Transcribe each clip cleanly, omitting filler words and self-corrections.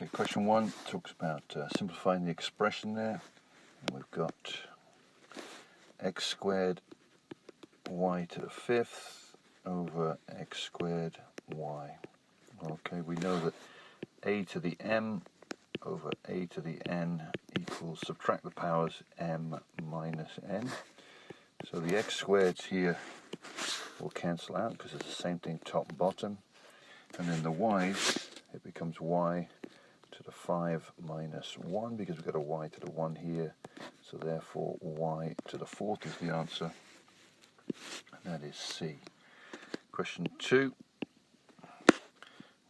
Okay, question 1 talks about simplifying the expression there. And we've got x squared y to the 5th over x squared y. Okay, we know that a to the m over a to the n equals, subtract the powers, m minus n. So the x squareds here will cancel out because it's the same thing top and bottom. And then the y's, it becomes y to the 5 minus 1 because we've got a y to the 1 here. So therefore y to the 4th is the answer. And that is C. Question 2.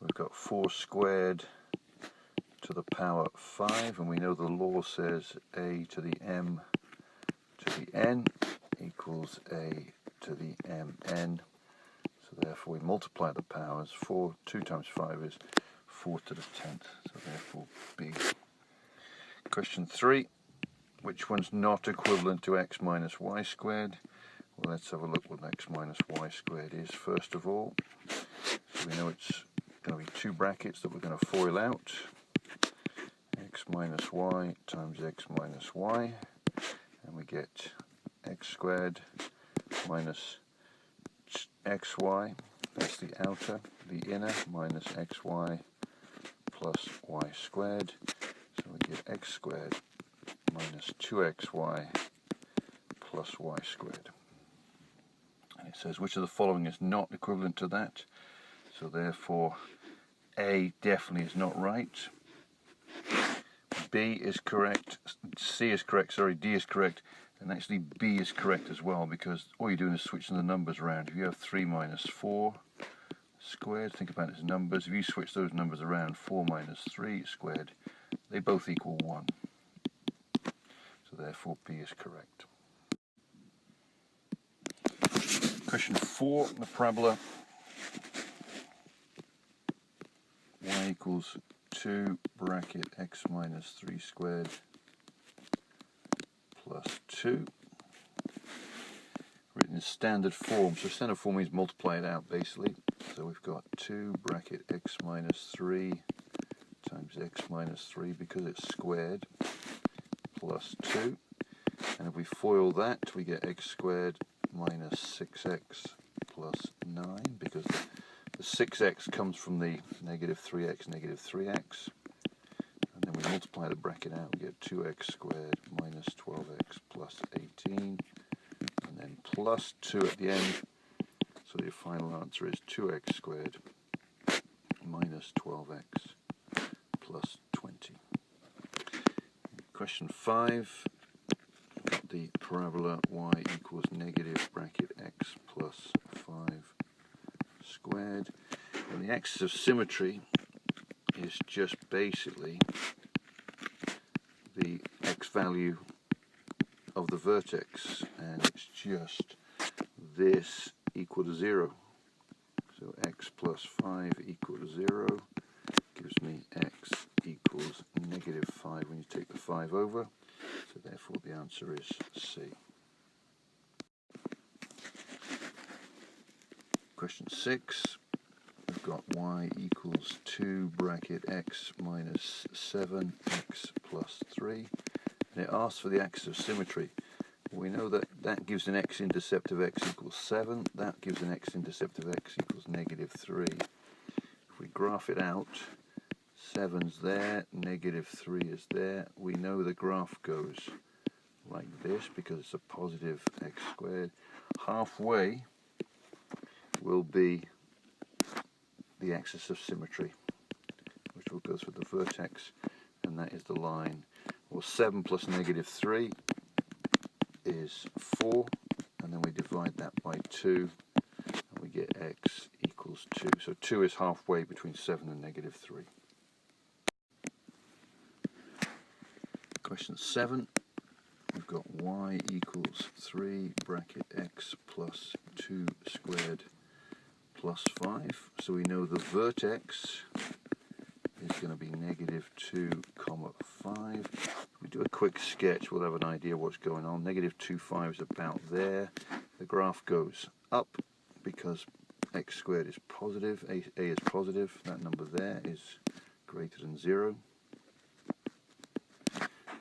We've got 4 squared to the power 5, and we know the law says a to the m to the n equals a to the mn. So therefore we multiply the powers. 2 times 5 is 4 to the 10th. So therefore B. Question 3. Which one's not equivalent to x minus y squared? Well, let's have a look what x minus y squared is first of all. So we know it's going to be 2 brackets that we're going to FOIL out. X minus y times x minus y. And we get x squared minus xy, that's the outer, the inner, minus xy plus y squared. So we get x squared minus 2xy plus y squared. And it says which of the following is not equivalent to that. So therefore A definitely is not right. B is correct, C is correct, sorry, D is correct, and actually B is correct as well, because all you're doing is switching the numbers around. If you have 3 minus 4 squared, think about it as numbers. If you switch those numbers around, 4 minus 3 squared, they both equal 1. So therefore B is correct. Question 4, the parabola y equals 2 bracket x minus 3 squared plus 2, written in standard form. So standard form means multiply it out basically. So we've got 2 bracket x minus 3 times x minus 3 because it's squared plus 2. And if we FOIL that, we get x squared minus 6x plus 9 because the 6x comes from the negative 3x, negative 3x. And then we multiply the bracket out, we get 2x squared minus 12x plus 18. And then plus 2 at the end. So your final answer is 2x squared minus 12x plus 20. Question 5. The parabola y equals negative bracket x plus 5 squared. And the axis of symmetry is just basically the x value of the vertex, and it's just this equal to 0. So x plus 5 equal to 0 gives me x equals negative 5 when you take the 5 over. So therefore the answer is C. Question 6. We've got y equals 2 bracket x minus 7x plus 3. And it asks for the axis of symmetry. We know that that gives an x-intercept of x equals 7. That gives an x-intercept of x equals negative 3. If we graph it out, 7's there, negative 3 is there. We know the graph goes like this because it's a positive x squared. Halfway will be the axis of symmetry, which will go through the vertex, and that is the line. Well, 7 plus negative 3 is 4, and then we divide that by 2, and we get x equals 2. So 2 is halfway between 7 and negative 3. Question 7. We've got y equals 3 bracket x plus 2 squared plus 5. So we know the vertex is going to be negative 2 comma 5. If we do a quick sketch, we'll have an idea what's going on. Negative 2, 5 is about there. The graph goes up because x squared is positive, a is positive. That number there is greater than 0.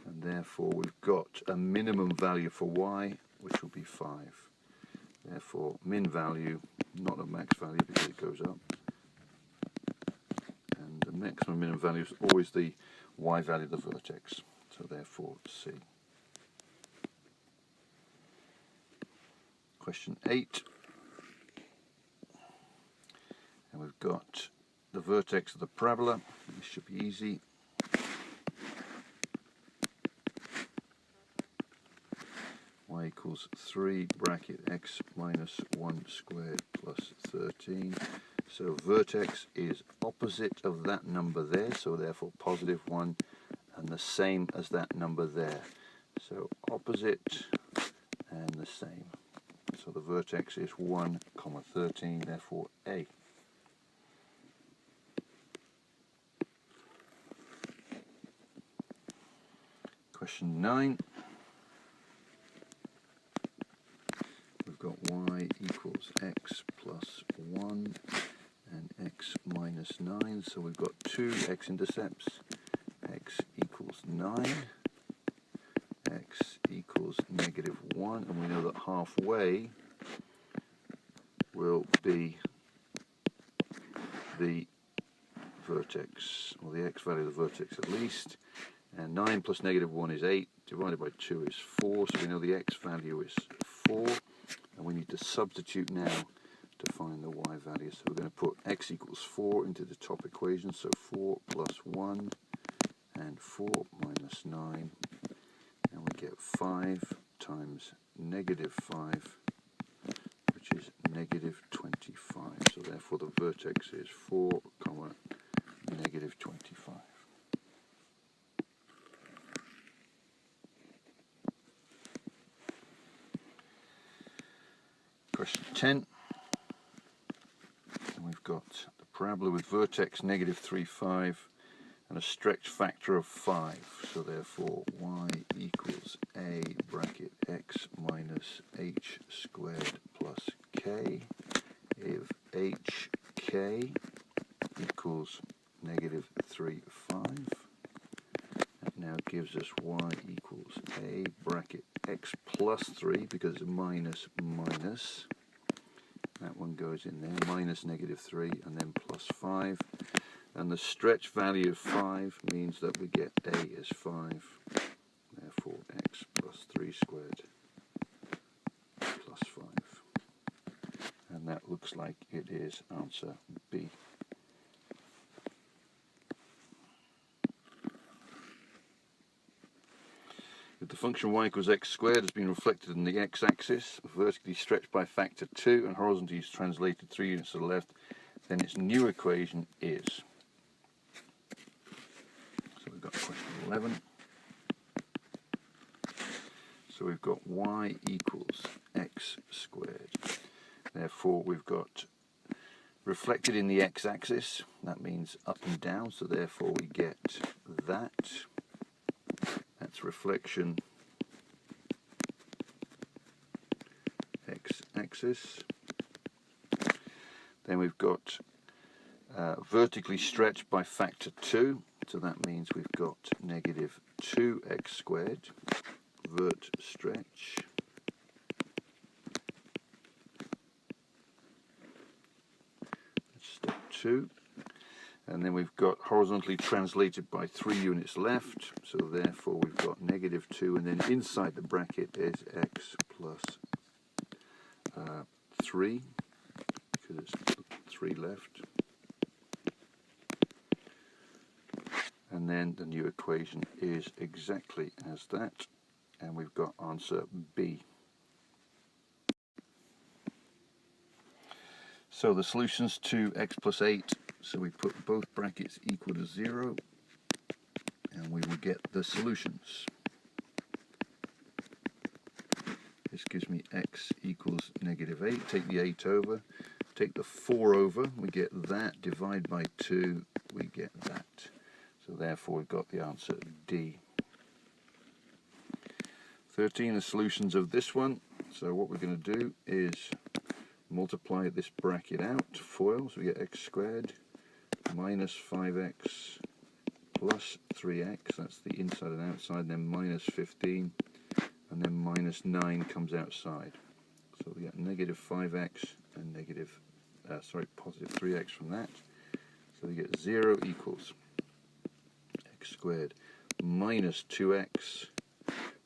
And therefore we've got a minimum value for y, which will be 5. Therefore min value, not a max value because it goes up. And the maximum minimum value is always the y value of the vertex. So therefore C. Question 8. And we've got the vertex of the parabola. This should be easy. Y equals 3 bracket x minus 1 squared plus 13. So vertex is opposite of that number there, so therefore positive 1, and the same as that number there. So opposite and the same. So the vertex is 1, 13, therefore A. Question 9. We've got y equals x plus 1 and x minus 9. So we've got two x-intercepts. X equals 9. X equals negative 1. And we know that halfway will be the vertex, or the x value of the vertex at least. And 9 plus negative 1 is 8, divided by 2 is 4, so we know the x value is 4, and we need to substitute now to find the y value. So we're going to put x equals 4 into the top equation, so 4 plus 1 and 4 minus 9, and we get 5 times negative 5, which is negative 25. So therefore the vertex is 4, negative 25. Question 10, and we've got the parabola with vertex negative 3, 5 and a stretch factor of 5, so therefore y equals a bracket x minus h squared plus k if hk equals negative 3, 5. That now gives us y equals a bracket x plus 3, because it's minus minus, that one goes in there, minus negative 3 and then plus 5, and the stretch value of 5 means that we get a is 5, therefore x plus 3 squared plus 5, and that looks like it is answer B. If the function y equals x squared has been reflected in the x-axis, vertically stretched by factor 2 and horizontally translated 3 units to the left, then its new equation is. So we've got question 11. So we've got y equals x squared. Therefore we've got reflected in the x-axis, that means up and down, so therefore we get that. That's reflection x-axis. Then we've got vertically stretched by factor 2, so that means we've got negative 2x squared, vert stretch. That's step 2. And then we've got horizontally translated by 3 units left, so therefore we've got negative 2, and then inside the bracket is x plus 3, because it's 3 left. And then the new equation is exactly as that, and we've got answer B. So the solutions to x plus 8, so we put both brackets equal to 0, and we will get the solutions. This gives me x equals negative 8, take the 8 over, take the 4 over, we get that, divide by 2, we get that. So therefore we've got the answer D. 13, the solutions of this one. So what we're going to do is multiply this bracket out, FOIL, so we get x squared minus 5x plus 3x, that's the inside and outside, and then minus 15, and then minus 9 comes outside. So we get negative 5x and positive 3x from that. So we get 0 equals x squared minus 2x,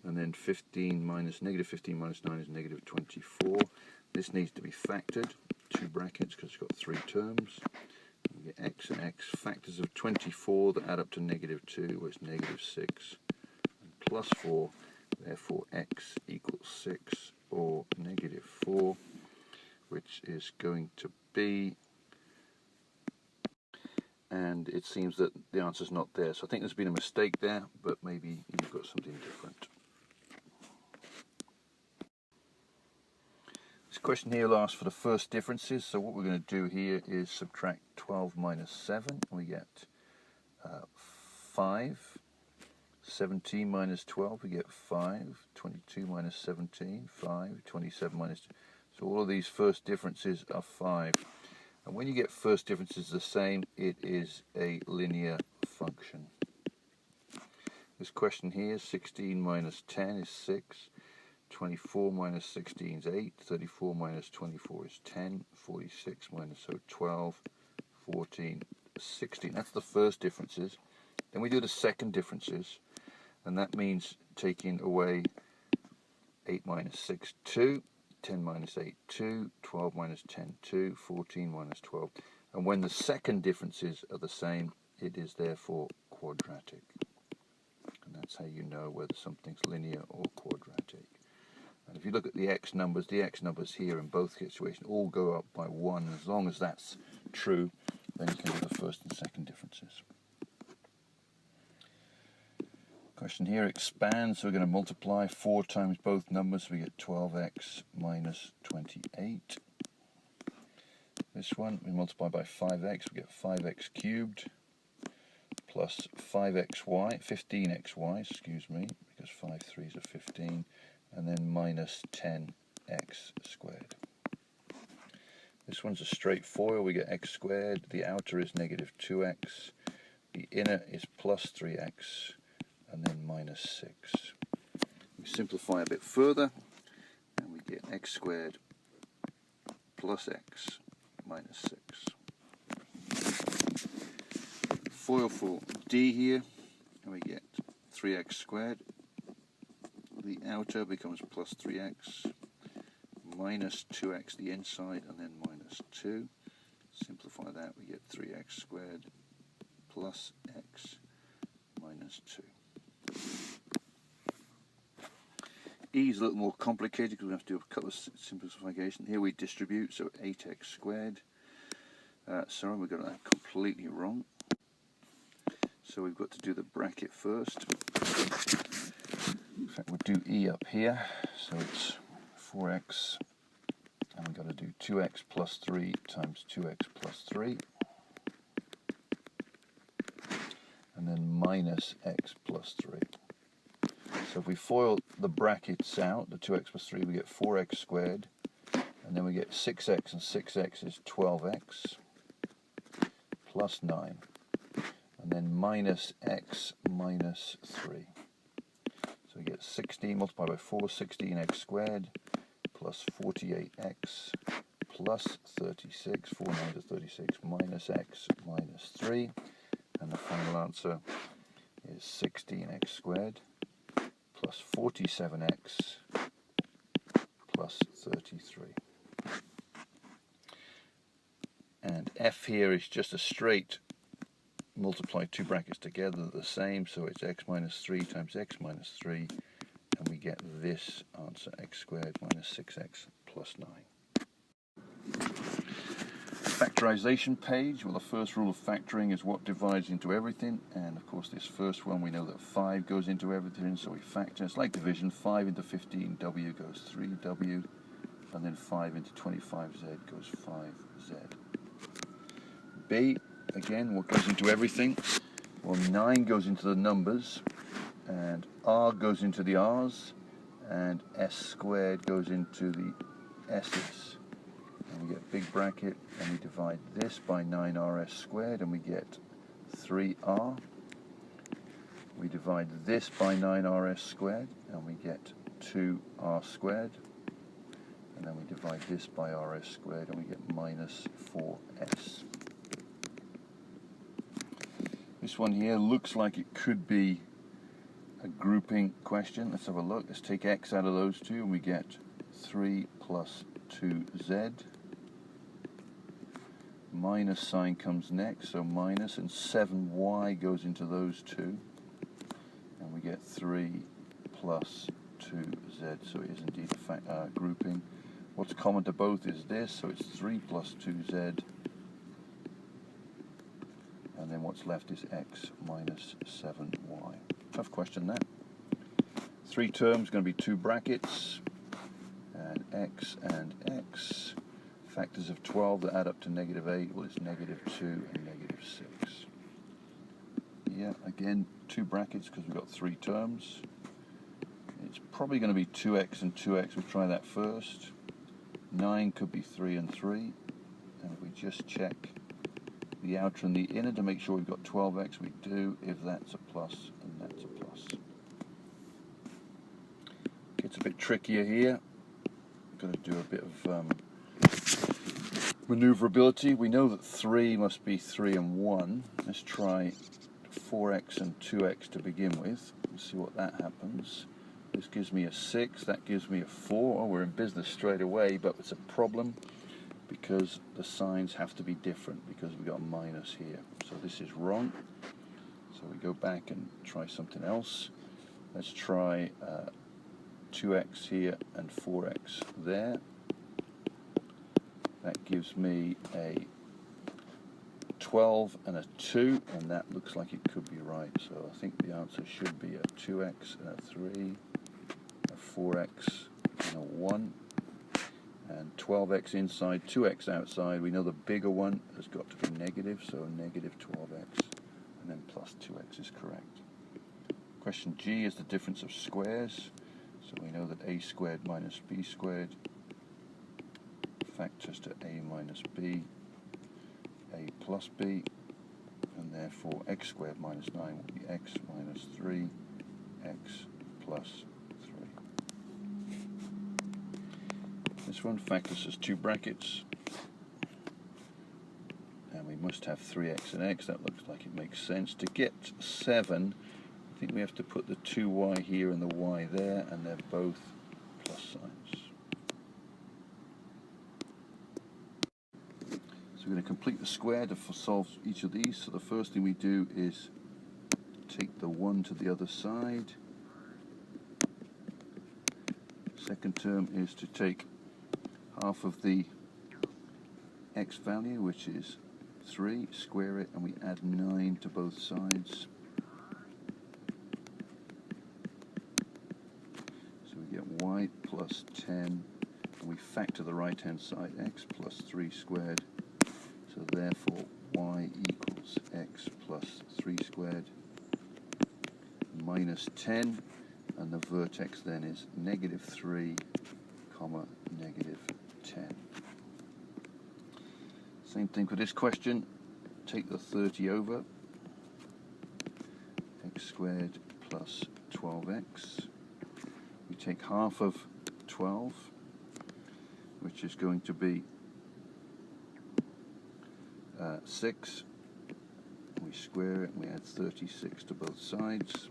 and then 15 minus negative 15 minus 9 is negative 24. This needs to be factored, 2 brackets, because it's got 3 terms. We get x and x, factors of 24 that add up to negative 2, where it's negative 6, and plus 4, therefore x equals 6, or negative 4, which is going to be, and it seems that the answer's not there. So I think there's been a mistake there, but maybe you've got something different. This question here will ask for the first differences, so what we're going to do here is subtract 12 minus 7, and we get 5. 17 minus 12, we get 5. 22 minus 17, 5. 27 minus 2. So all of these first differences are 5. And when you get first differences the same, it is a linear function. This question here, 16 minus 10 is 6. 24 minus 16 is 8, 34 minus 24 is 10, 46 minus 12, 14, 16. That's the first differences. Then we do the second differences, and that means taking away 8 minus 6, 2, 10 minus 8, 2, 12 minus 10, 2, 14 minus 12. And when the second differences are the same, it is therefore quadratic. And that's how you know whether something's linear or quadratic. And if you look at the x numbers here in both situations all go up by 1. As long as that's true, then you can do the first and second differences. Question here expands, so we're going to multiply 4 times both numbers, so we get 12x minus 28. This one, we multiply by 5x, we get 5x cubed plus 5xy, 15xy, excuse me, because 5 3s are 15, and then minus 10x squared. This one's a straight FOIL, we get x squared, the outer is negative 2x, the inner is plus 3x, and then minus 6. We simplify a bit further, and we get x squared plus x minus 6. FOIL for d here, and we get 3x squared. The outer becomes plus 3x, minus 2x the inside, and then minus 2. Simplify that, we get 3x squared plus x minus 2. E is a little more complicated because we have to do a couple of simplifications. Here we distribute, so 8x squared. Sorry, we got that completely wrong. So we've got to do the bracket first. In fact, we'll do E up here. So it's 4x, and we've got to do 2x plus 3 times 2x plus 3. And then minus x plus 3. So if we FOIL the brackets out, the 2x plus 3, we get 4x squared, and then we get 6x, and 6x is 12x, plus 9, and then minus x minus 3. So we get 16 multiplied by 4, 16x squared, plus 48x, plus 36, 4 9 is 36, minus x minus 3, and the final answer is 16x squared, plus 47x plus 33. And f here is just a straight multiply 2 brackets together, the same, so it's x minus 3 times x minus 3, and we get this answer, x squared minus 6x plus 9. Factorization page. Well, the first rule of factoring is what divides into everything, and of course this first one we know that 5 goes into everything, so we factor. It's like division. 5 into 15w goes 3w, and then 5 into 25z goes 5z. B, again, what goes into everything? Well, 9 goes into the numbers, and r goes into the r's, and s squared goes into the s's. And we get a big bracket, and we divide this by 9rs squared, and we get 3r. We divide this by 9rs squared, and we get 2r squared. And then we divide this by rs squared, and we get minus 4s. This one here looks like it could be a grouping question. Let's have a look. Let's take x out of those two, and we get 3 plus 2z. Minus sign comes next, so minus, and 7y goes into those two, and we get 3 plus 2z, so it is indeed a grouping. What's common to both is this, so it's 3 plus 2z, and then what's left is x minus 7y. Tough question, that. 3 terms, going to be 2 brackets, and x and x. Factors of 12 that add up to -8, well, it's -2 and -6. Yeah, again, 2 brackets because we've got 3 terms. It's probably going to be 2x and 2x. We'll try that first. 9 could be 3 and 3. And if we just check the outer and the inner to make sure we've got 12x, we do. If that's a plus, and that's a plus. Gets a bit trickier here. Got to do a bit of maneuverability. We know that 3 must be 3 and 1. Let's try 4x and 2x to begin with. Let's see what that happens. This gives me a 6, that gives me a 4. Oh, we're in business straight away, but it's a problem because the signs have to be different because we've got a minus here. So this is wrong. So we go back and try something else. Let's try 2x here and 4x there. That gives me a 12 and a 2, and that looks like it could be right. So I think the answer should be a 2x and a 3, a 4x and a 1, and 12x inside, 2x outside. We know the bigger one has got to be negative, so negative 12x, and then plus 2x is correct. Question G is the difference of squares. So we know that a squared minus b squared factors to a minus b, a plus b, and therefore x squared minus 9 will be x minus 3, x plus 3. This one factors as 2 brackets, and we must have 3x and x. That looks like it makes sense. To get 7, I think we have to put the 2y here and the y there, and they're both plus signs. So we're going to complete the square to solve each of these. So the first thing we do is take the 1 to the other side. Second term is to take half of the x value, which is 3, square it, and we add 9 to both sides. So we get y plus 10, and we factor the right hand side, x plus 3 squared. So therefore y equals x plus 3 squared minus 10, and the vertex then is -3, -10. Same thing for this question. Take the 30 over, x squared plus 12x. We take half of 12, which is going to be 6. We square it and we add 36 to both sides.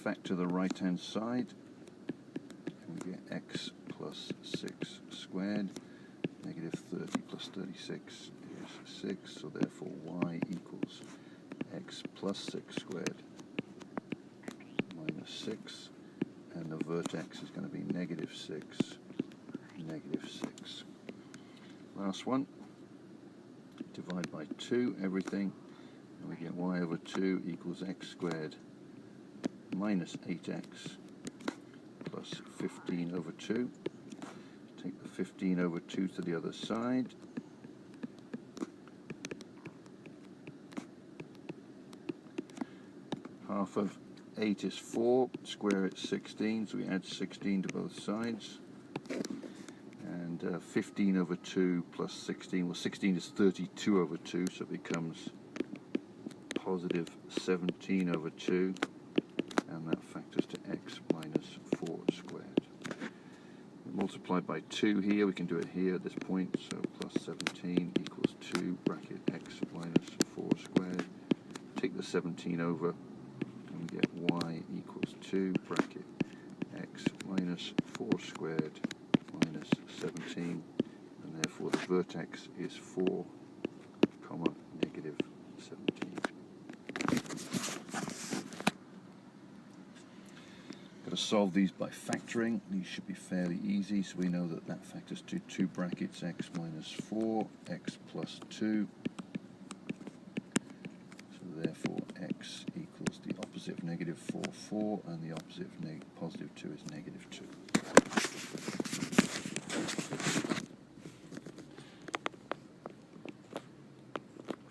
Factor the right hand side, and we get x plus 6 squared. -30 plus 36 is 6, so therefore y equals x plus 6 squared minus 6, and the vertex is going to be -6, -6. Last one, divide by 2 everything, and we get y over 2 equals x squared minus 8x plus 15 over 2. Take the 15 over 2 to the other side. Half of 8 is 4, square it 16, so we add 16 to both sides. And and 15 over 2 plus 16, well 16 is 32 over 2, so it becomes positive 17 over 2, and that factors to x minus 4 squared. Multiplied by 2 here, we can do it here at this point, so plus 17 equals 2 bracket x minus 4 squared. Take the 17 over, and we get y equals 2 bracket x minus 4 squared minus 17, and therefore the vertex is 4, comma, negative 17. Got to solve these by factoring. These should be fairly easy, so we know that that factors to 2 brackets x minus 4, x plus 2. So therefore x equals the opposite of negative 4, 4, and the opposite of positive 2 is negative 2.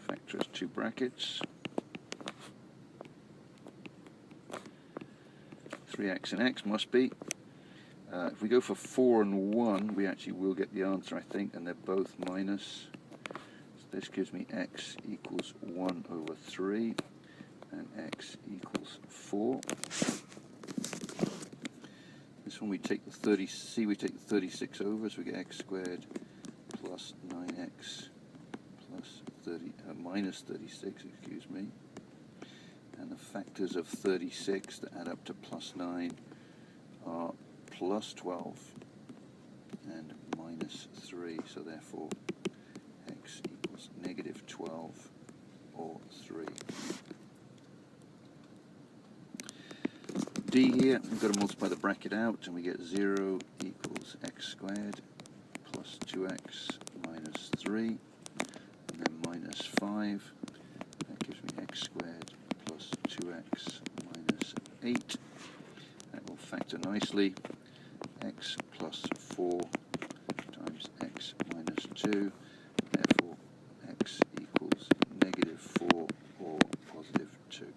Factor is 2 brackets. 3x and x must be. If we go for 4 and 1, we actually will get the answer, I think, and they're both minus. So this gives me x equals 1 over 3, and x equals 4. This one we take the 30c, we take the 36 over, so we get x squared plus 9x plus minus 36, excuse me. And the factors of 36 that add up to plus 9 are plus 12 and minus 3, so therefore x equals negative 12 or 3. D here, we've got to multiply the bracket out, and we get 0 equals x squared plus 2x minus 3, and then minus 5. That gives me x squared plus 2x minus 8. That will factor nicely. X plus 4 times x minus 2. Therefore, x equals negative 4 or positive 2.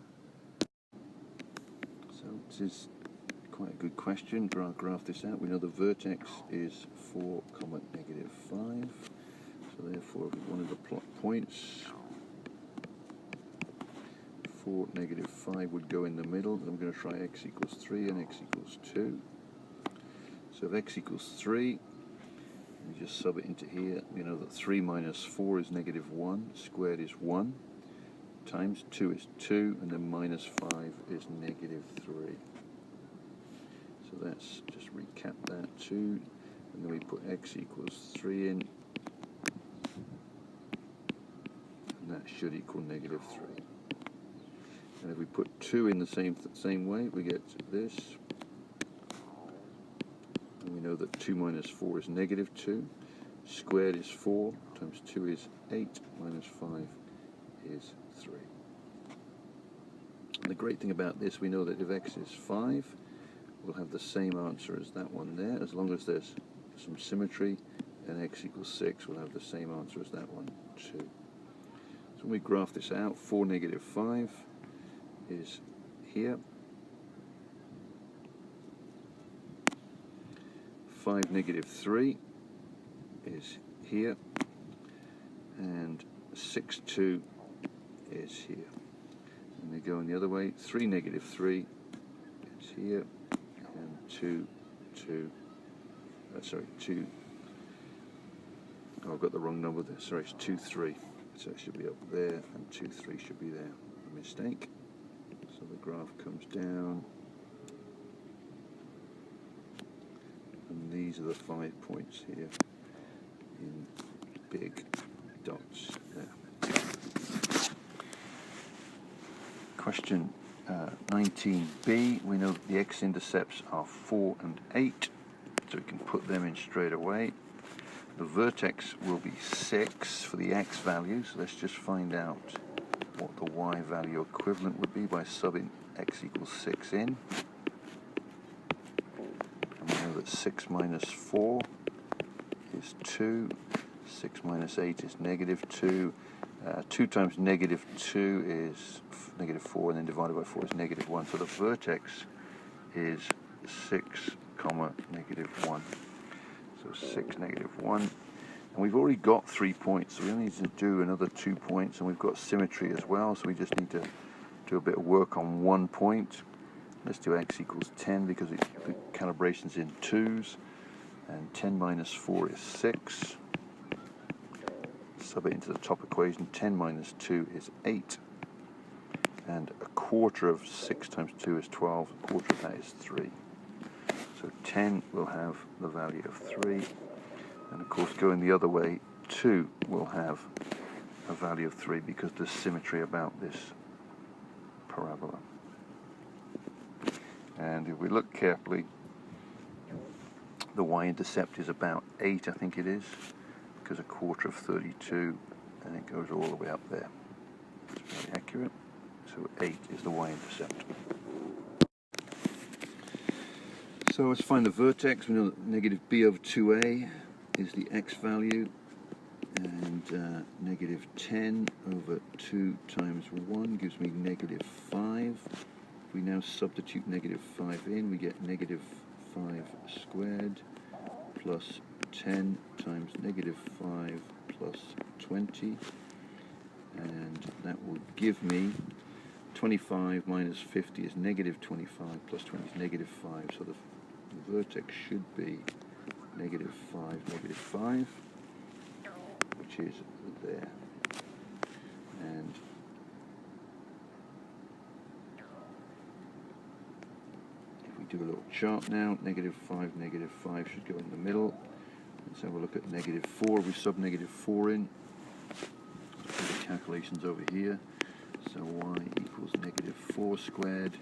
So this is quite a good question. Graph this out. We know the vertex is 4, negative 5. So therefore, if we wanted to plot points, 4, negative 5 would go in the middle. I'm going to try x equals 3 and x equals 2. So if x equals 3, we just sub it into here. We know that 3 minus 4 is negative 1, squared is 1, times 2 is 2, and then minus 5 is negative 3. So let's just recap that 2, and then we put x equals 3 in, and that should equal negative 3. And if we put 2 in the same way, we get this. And we know that 2 minus 4 is negative 2. Squared is 4, times 2 is 8, minus 5 is 3. And the great thing about this, we know that if x is 5, we'll have the same answer as that one there. As long as there's some symmetry, and x equals 6, we'll have the same answer as that one too. So when we graph this out, 4, negative 5 is here. 5, negative 3 is here. And 6, 2 is here. And they go in the other way. 3, negative 3 is here. And 2, 2, sorry, 2. Oh, I've got the wrong number there. Sorry, it's 2, 3. So it should be up there, and 2, 3 should be there. A mistake. So the graph comes down, and these are the 5 points here in big dots there. Question 19b, we know that the x-intercepts are 4 and 8, so we can put them in straight away. The vertex will be 6 for the x value, so let's just find out what the y value equivalent would be by subbing x equals 6 in. And we know that 6 minus 4 is 2, 6 minus 8 is negative 2, 2 times negative 2 is negative 4, and then divided by 4 is negative 1. So the vertex is 6, negative 1. So 6, -1. And we've already got 3 points, so we only need to do another 2 points, and we've got symmetry as well, so we just need to do a bit of work on 1 point. Let's do x equals 10 because the calibration's in 2s, and 10 minus 4 is 6. Sub it into the top equation. 10 minus 2 is 8, and a quarter of 6 times 2 is 12, a quarter of that is 3. So 10 will have the value of 3, and of course going the other way, 2 will have a value of 3 because there's symmetry about this parabola. And if we look carefully, the y-intercept is about 8, I think it is, because a quarter of 32, and it goes all the way up there. It's very accurate. So 8 is the y-intercept. So let's find the vertex. We know that negative b over 2a is the x value, and negative 10 over 2 times 1 gives me negative 5. If we now substitute negative 5 in, we get negative 5 squared plus 10 times negative 5 plus 20, and that will give me 25 minus 50 is negative 25, plus 20 is negative 5, so the vertex should be negative 5, which is there. And if we do a little chart now, negative 5 should go in the middle. Let's have a look at negative 4. We sub negative 4 in. Let's do the calculations over here. So y equals negative 4 squared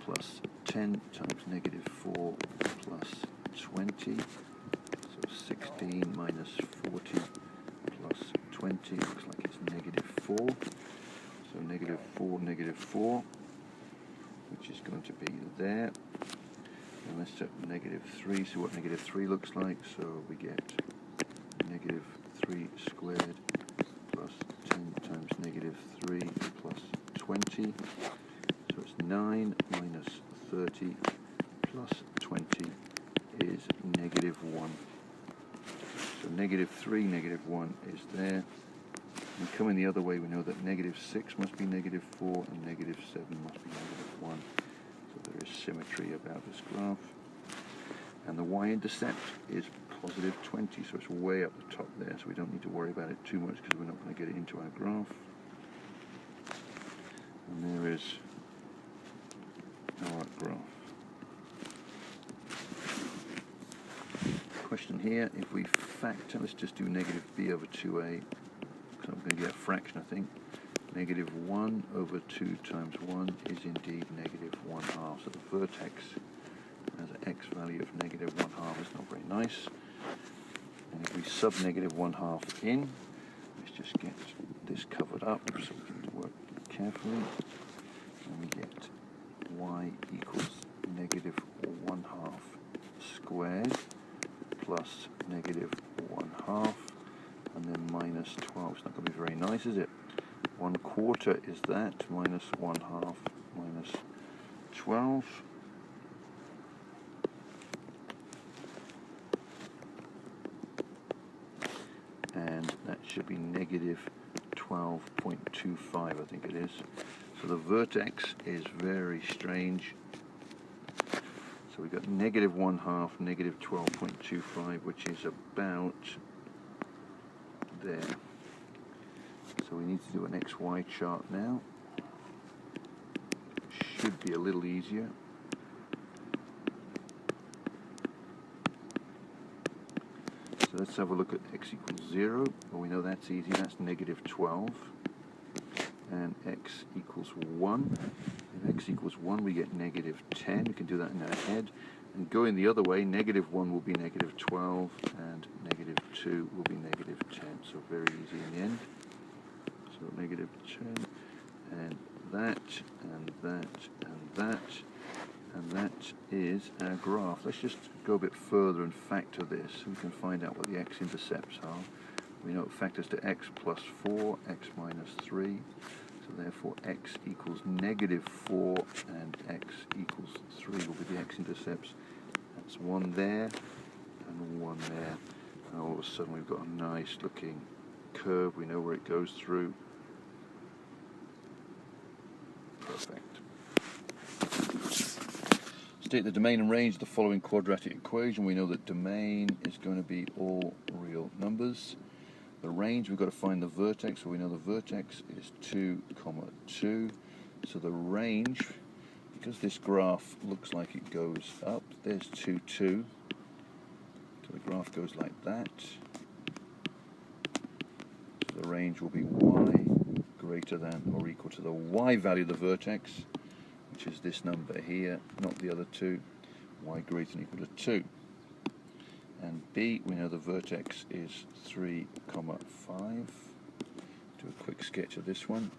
plus 10 times negative 4 plus 20. So 16 minus 40 plus 20 looks like it's negative 4. So negative 4, which is going to be there. And let's set negative 3, see what negative 3 looks like. So we get negative 3 squared plus 10 times negative 3 plus 20. So it's 9 minus 30 plus 20 is negative 1. So negative 3, negative 1 is there. And coming the other way, we know that negative 6 must be negative 4 and negative 7 must be negative 1. So there is symmetry about this graph. And the y-intercept is positive 20, so it's way up the top there, so we don't need to worry about it too much because we're not going to get it into our graph. And there is our graph. Question here, if we factor, let's just do negative b over 2a, because I'm going to get a fraction, I think. Negative 1 over 2 times 1 is indeed negative 1/2. So the vertex has an x value of negative 1/2. It's not very nice. And if we sub negative 1/2 in, let's just get this covered up so we can work carefully. And we get y equals negative 1/2 squared plus negative 1/2, and then minus 12. It's not going to be very nice, is it? 1/4 is that, minus 1/2 minus 12. And that should be negative 12.25, I think it is. So the vertex is very strange. So we've got negative 1/2, negative 12.25, which is about there. So we need to do an XY chart now. Should be a little easier. So let's have a look at x equals 0. Well, we know that's easy. That's negative 12. And x equals 1. If x equals 1, we get negative 10. We can do that in our head. And going the other way, negative 1 will be negative 12, and negative 2 will be negative 10. So very easy in the end. So negative 10, and that, and that, and that, and that is our graph. Let's just go a bit further and factor this so we can find out what the x-intercepts are. We know it factors to x plus 4, x minus 3, so therefore x equals negative 4 and x equals 3 will be the x-intercepts, That's one there and one there. And all of a sudden we've got a nice looking curve. We know where it goes through. Perfect. State the domain and range of the following quadratic equation. We know that domain is going to be all real numbers. The range, we've got to find the vertex, so we know the vertex is 2, 2. So the range, because this graph looks like it goes up, there's 2, 2. So the graph goes like that. So the range will be y greater than or equal to the y value of the vertex, which is this number here, not the other two, y greater than or equal to 2. And B, we know the vertex is 3, 5. Do a quick sketch of this one.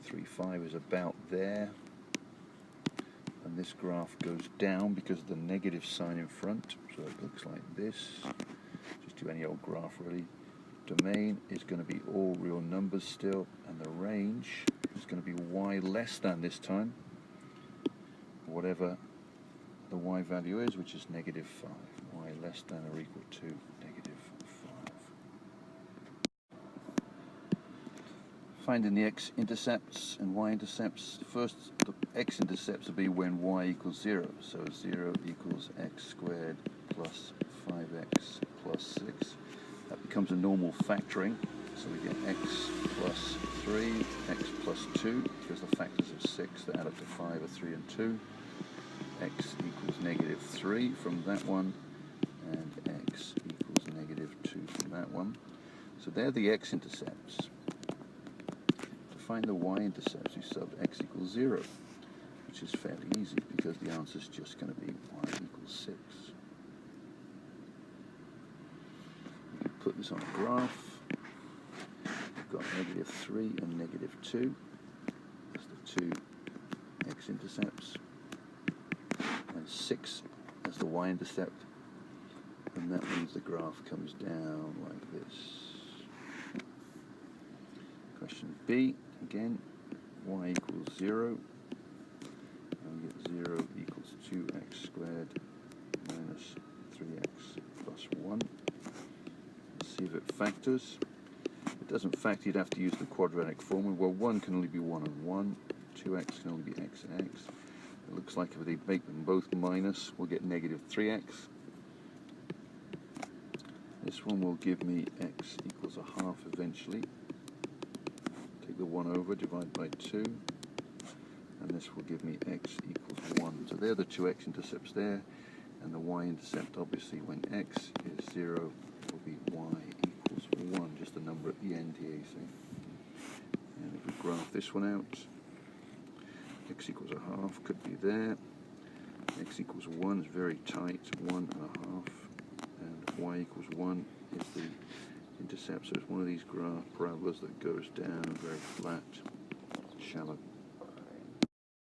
3, 5 is about there. And this graph goes down because of the negative sign in front. So it looks like this. Just do any old graph really. Domain is going to be all real numbers still. And the range is going to be y less than this time. Whatever the y value is, which is -5. Y less than or equal to -5. Finding the x-intercepts and y-intercepts. First, the x-intercepts will be when y equals 0. So 0 equals x squared plus 5x plus 6. That becomes a normal factoring. So we get x plus 3, x plus 2, because the factors of 6 that add up to 5 are 3 and 2. X equals -3 from that one, and x equals -2 from that one. So they're the x-intercepts. To find the y-intercepts, you sub x equals 0, which is fairly easy because the answer is just going to be y equals 6. We can put this on a graph. We've got -3 and -2. That's the two x-intercepts. And 6 as the y-intercept, and that means the graph comes down like this. Question B, again, y equals 0, and we get 0 equals 2x squared minus 3x plus 1. Let's see if it factors. If it doesn't factor, you'd have to use the quadratic formula. Well, 1 can only be 1 and 1, 2x can only be x and x. It looks like if they make them both minus, we'll get -3x. This one will give me x equals 1/2 eventually. Take the 1 over, divide by 2, and this will give me x equals 1. So they're the two x-intercepts there, and the y-intercept, obviously, when x is 0, will be y equals 1, just a number at the end here, you see. And if we graph this one out, x equals 1/2 could be there. X equals 1 is very tight, 1.5. And y equals 1 is the intercept. So it's one of these graph parabolas that goes down, very flat, shallow.